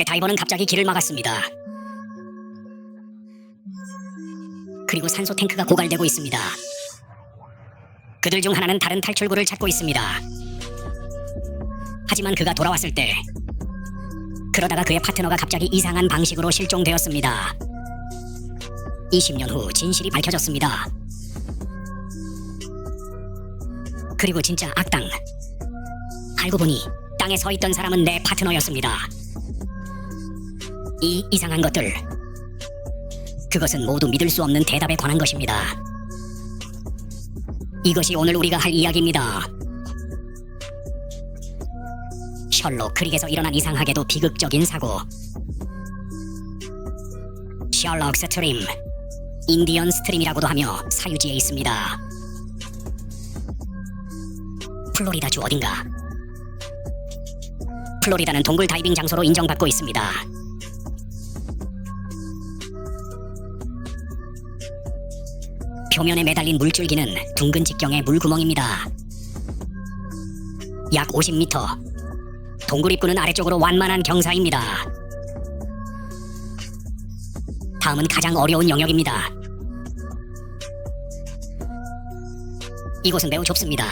다이버는 갑자기 길을 막았습니다. 그리고 산소 탱크가 고갈되고 있습니다. 그들 중 하나는 다른 탈출구를 찾고 있습니다. 하지만 그가 돌아왔을 때 그러다가 그의 파트너가 갑자기 이상한 방식으로 실종되었습니다. 20년 후 진실이 밝혀졌습니다. 그리고 진짜 악당. 알고 보니 땅에 서 있던 사람은 내 파트너였습니다. 이 이상한 것들. 그것은 모두 믿을 수 없는 대답에 관한 것입니다. 이것이 오늘 우리가 할 이야기입니다. 셜록 크릭에서 일어난 이상하게도 비극적인 사고. 셜록 스트림, 인디언 스트림이라고도 하며 사유지에 있습니다. 플로리다주 어딘가. 플로리다는 동굴 다이빙 장소로 인정받고 있습니다. 표면에 매달린 물줄기는 둥근 직경의 물구멍입니다. 약 50m. 동굴 입구는 아래쪽으로 완만한 경사입니다. 다음은 가장 어려운 영역입니다. 이곳은 매우 좁습니다.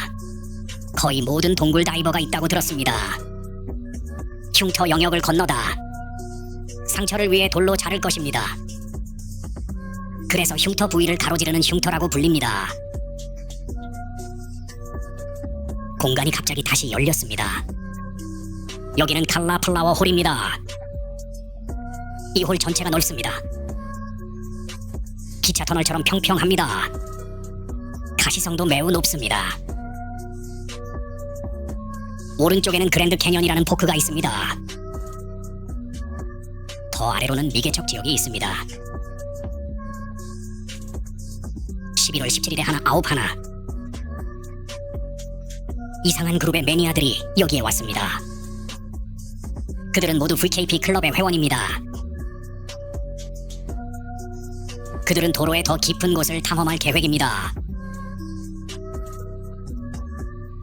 거의 모든 동굴 다이버가 있다고 들었습니다. 흉터 영역을 건너다. 상처를 위해 돌로 자를 것입니다. 그래서 흉터 부위를 가로지르는 흉터라고 불립니다. 공간이 갑자기 다시 열렸습니다. 여기는 칼라 플라워 홀입니다. 이 홀 전체가 넓습니다. 기차 터널처럼 평평합니다. 가시성도 매우 높습니다. 오른쪽에는 그랜드 캐년이라는 포크가 있습니다. 더 아래로는 미개척 지역이 있습니다. 11월 17일에 하나 9하나. 이상한 그룹의 매니아들이 여기에 왔습니다. 그들은 모두 VKP 클럽의 회원입니다. 그들은 도로의 더 깊은 곳을 탐험할 계획입니다.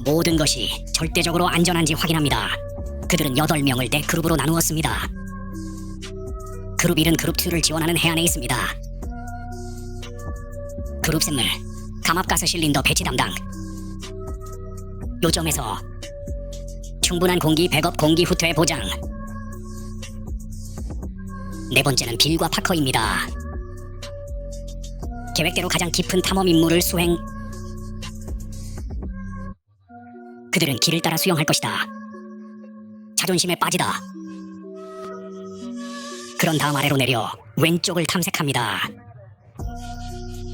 모든 것이 절대적으로 안전한지 확인합니다. 그들은 8명을 네 그룹으로 나누었습니다. 그룹 1은 그룹 2를 지원하는 해안에 있습니다. 그룹 샘물, 감압가스 실린더 배치 담당. 요점에서 충분한 공기 백업 공기 후퇴 보장. 네 번째는 빌과 파커입니다. 계획대로 가장 깊은 탐험 임무를 수행. 그들은 길을 따라 수영할 것이다. 자존심에 빠지다. 그런 다음 아래로 내려 왼쪽을 탐색합니다.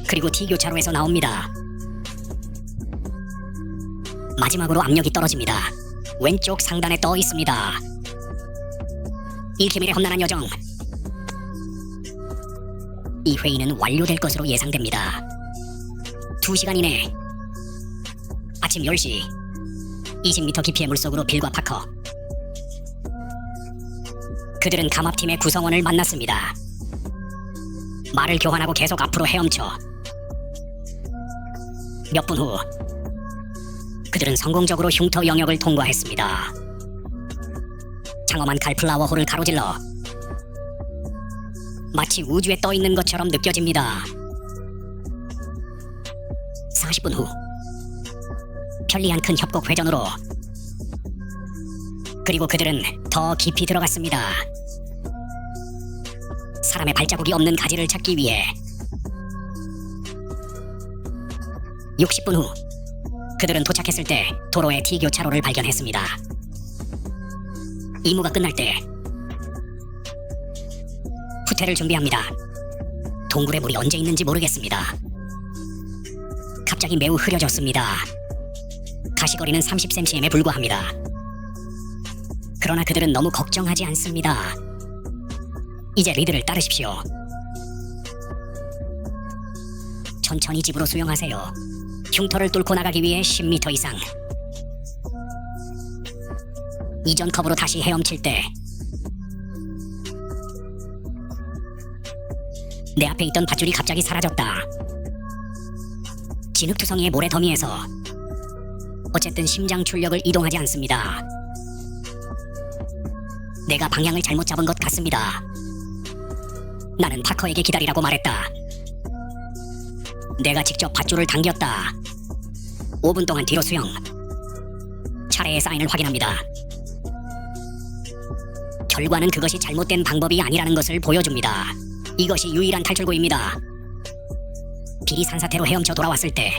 그리고 T교차로에서 나옵니다. 마지막으로 압력이 떨어집니다. 왼쪽 상단에 떠 있습니다. 1km의 험난한 여정. 이 회의는 완료될 것으로 예상됩니다. 2시간 이내. 아침 10시. 20m 깊이의 물속으로 빌과 파커. 그들은 감압팀의 구성원을 만났습니다. 말을 교환하고 계속 앞으로 헤엄쳐. 몇 분 후 그들은 성공적으로 흉터 영역을 통과했습니다. 장엄한 칼플라워 홀을 가로질러 마치 우주에 떠있는 것처럼 느껴집니다. 40분 후 편리한 큰 협곡 회전으로. 그리고 그들은 더 깊이 들어갔습니다. 사람의 발자국이 없는 가지를 찾기 위해. 60분 후 그들은 도착했을 때 도로의 T교차로를 발견했습니다. 임무가 끝날 때 후퇴를 준비합니다. 동굴에 물이 언제 있는지 모르겠습니다. 갑자기 매우 흐려졌습니다. 가시거리는 30cm에 불과합니다. 그러나 그들은 너무 걱정하지 않습니다. 이제 리드를 따르십시오. 천천히 집으로 수영하세요. 흉터를 뚫고 나가기 위해 10m 이상. 이전 컵으로 다시 헤엄칠 때 내 앞에 있던 밧줄이 갑자기 사라졌다. 진흙투성이의 모래 더미에서. 어쨌든 심장 출력을 이동하지 않습니다. 내가 방향을 잘못 잡은 것 같습니다. 나는 파커에게 기다리라고 말했다. 내가 직접 밧줄을 당겼다. 5분 동안 뒤로 수영. 차례의 사인을 확인합니다. 결과는 그것이 잘못된 방법이 아니라는 것을 보여줍니다. 이것이 유일한 탈출구입니다. 빌이 산사태로 헤엄쳐 돌아왔을 때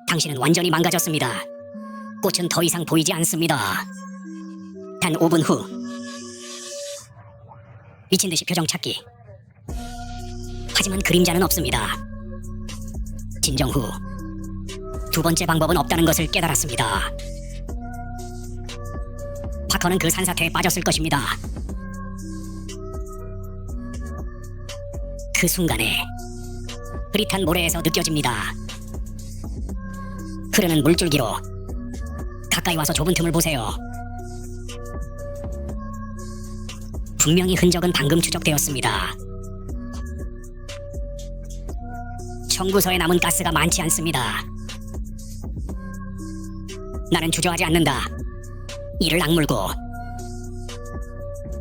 당신은 완전히 망가졌습니다. 꽃은 더 이상 보이지 않습니다. 단 5분 후 미친듯이 표정 찾기. 하지만 그림자는 없습니다. 진정 후 두 번째 방법은 없다는 것을 깨달았습니다. 파커는 그 산사태에 빠졌을 것입니다. 그 순간에 흐릿한 모래에서 느껴집니다. 흐르는 물줄기로 가까이 와서 좁은 틈을 보세요. 분명히 흔적은 방금 추적되었습니다. 청구서에 남은 가스가 많지 않습니다. 나는 주저하지 않는다. 이를 악물고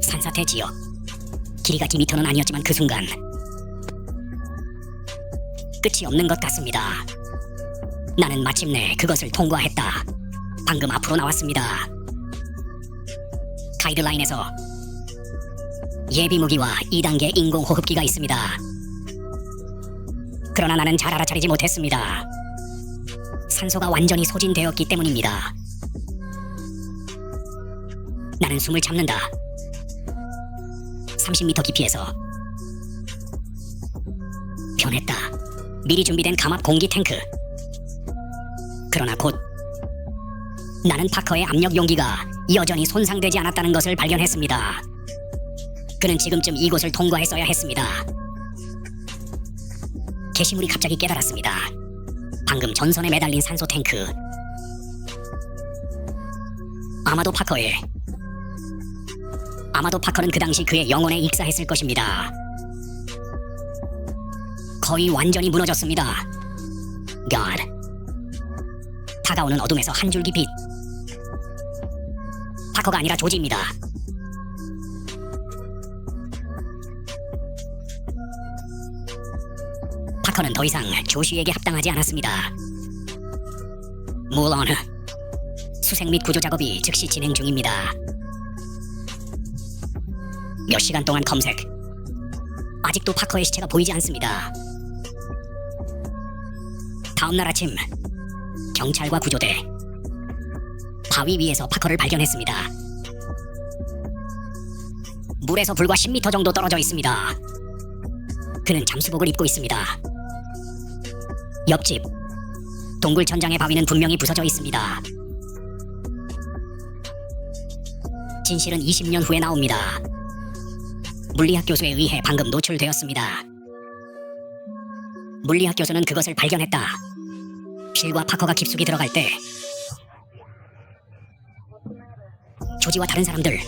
산사태 지역. 길이가 2m는 아니었지만 그 순간 끝이 없는 것 같습니다. 나는 마침내 그것을 통과했다. 방금 앞으로 나왔습니다. 가이드라인에서 예비 무기와 2단계 인공호흡기가 있습니다. 그러나 나는 잘 알아차리지 못했습니다. 산소가 완전히 소진되었기 때문입니다. 나는 숨을 참는다. 30m 깊이에서 변했다. 미리 준비된 감압 공기 탱크. 그러나 곧 나는 파커의 압력 용기가 여전히 손상되지 않았다는 것을 발견했습니다. 그는 지금쯤 이곳을 통과했어야 했습니다. 게시물이 갑자기 깨달았습니다. 방금 전선에 매달린 산소 탱크. 아마도 파커는 그 당시 그의 영혼에 익사했을 것입니다. 거의 완전히 무너졌습니다. God. 다가오는 어둠에서 한 줄기 빛. 파커가 아니라 조지입니다. 파커는 더 이상 조슈에게 합당하지 않았습니다. 물론 수색 및 구조 작업이 즉시 진행 중입니다. 몇 시간 동안 검색. 아직도 파커의 시체가 보이지 않습니다. 다음날 아침 경찰과 구조대 바위 위에서 파커를 발견했습니다. 물에서 불과 10m 정도 떨어져 있습니다. 그는 잠수복을 입고 있습니다. 옆집 동굴 천장의 바위는 분명히 부서져 있습니다. 진실은 20년 후에 나옵니다. 물리학 교수에 의해 방금 노출되었습니다. 물리학 교수는 그것을 발견했다. 필과 파커가 깊숙이 들어갈 때 조지와 다른 사람들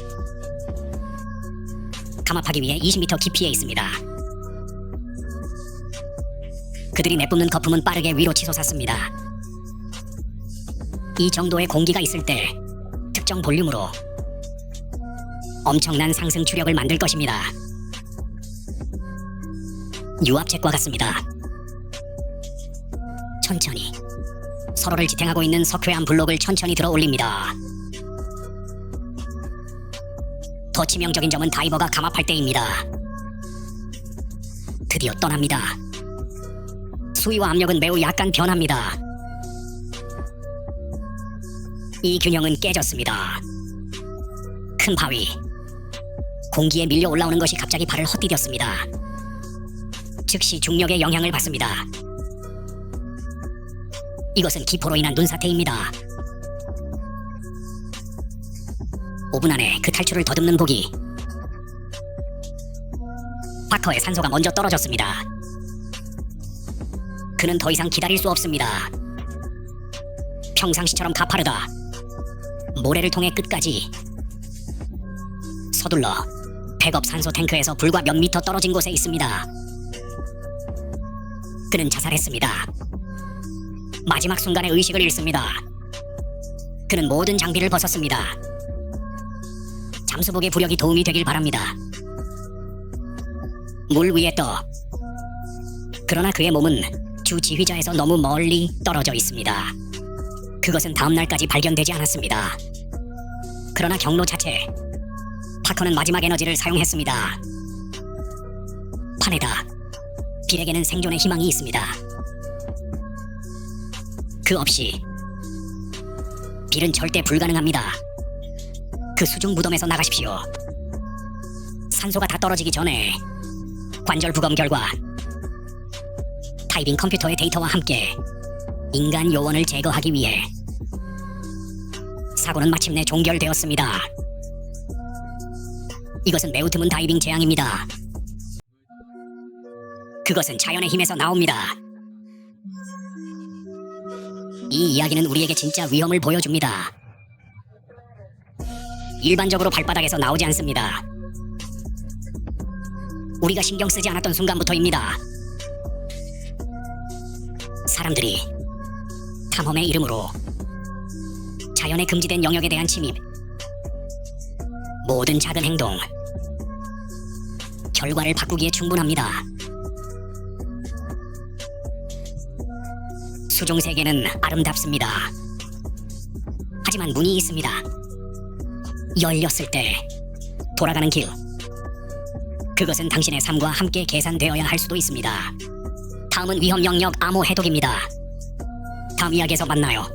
감압하기 위해 20m 깊이에 있습니다. 그들이 내뿜는 거품은 빠르게 위로 치솟았습니다. 이 정도의 공기가 있을 때 특정 볼륨으로 엄청난 상승 추력을 만들 것입니다. 유압책과 같습니다. 천천히 서로를 지탱하고 있는 석회암 블록을 천천히 들어 올립니다. 더 치명적인 점은 다이버가 감압할 때입니다. 드디어 떠납니다. 수위와 압력은 매우 약간 변합니다. 이 균형은 깨졌습니다. 큰 바위. 공기에 밀려 올라오는 것이 갑자기 발을 헛디뎠습니다. 즉시 중력의 영향을 받습니다. 이것은 기포로 인한 눈사태입니다. 5분 안에 그 탈출을 더듬는 보기. 파커의 산소가 먼저 떨어졌습니다. 그는 더 이상 기다릴 수 없습니다. 평상시처럼 가파르다. 모래를 통해 끝까지 서둘러 백업 산소 탱크에서 불과 몇 미터 떨어진 곳에 있습니다. 그는 자살했습니다. 마지막 순간에 의식을 잃습니다. 그는 모든 장비를 벗었습니다. 잠수복의 부력이 도움이 되길 바랍니다. 물 위에 떠. 그러나 그의 몸은 주 지휘자에서 너무 멀리 떨어져 있습니다. 그것은 다음 날까지 발견되지 않았습니다. 그러나 경로 자체, 파커는 마지막 에너지를 사용했습니다. 파네다. 빌에게는 생존의 희망이 있습니다. 그 없이 빌은 절대 불가능합니다. 그 수중 무덤에서 나가십시오. 산소가 다 떨어지기 전에 관절 부검 결과 타이빙 컴퓨터의 데이터와 함께 인간 요원을 제거하기 위해 사고는 마침내 종결되었습니다. 이것은 매우 드문 다이빙 재앙입니다. 그것은 자연의 힘에서 나옵니다. 이 이야기는 우리에게 진짜 위험을 보여줍니다. 일반적으로 발바닥에서 나오지 않습니다. 우리가 신경 쓰지 않았던 순간부터입니다. 사람들이 탐험의 이름으로 자연의 금지된 영역에 대한 침입, 모든 작은 행동, 결과를 바꾸기에 충분합니다. 수중 세계는 아름답습니다. 하지만 문이 있습니다. 열렸을 때 돌아가는 길. 그것은 당신의 삶과 함께 계산되어야 할 수도 있습니다. 다음은 위험 영역 암호 해독입니다. 다음 이야기에서 만나요.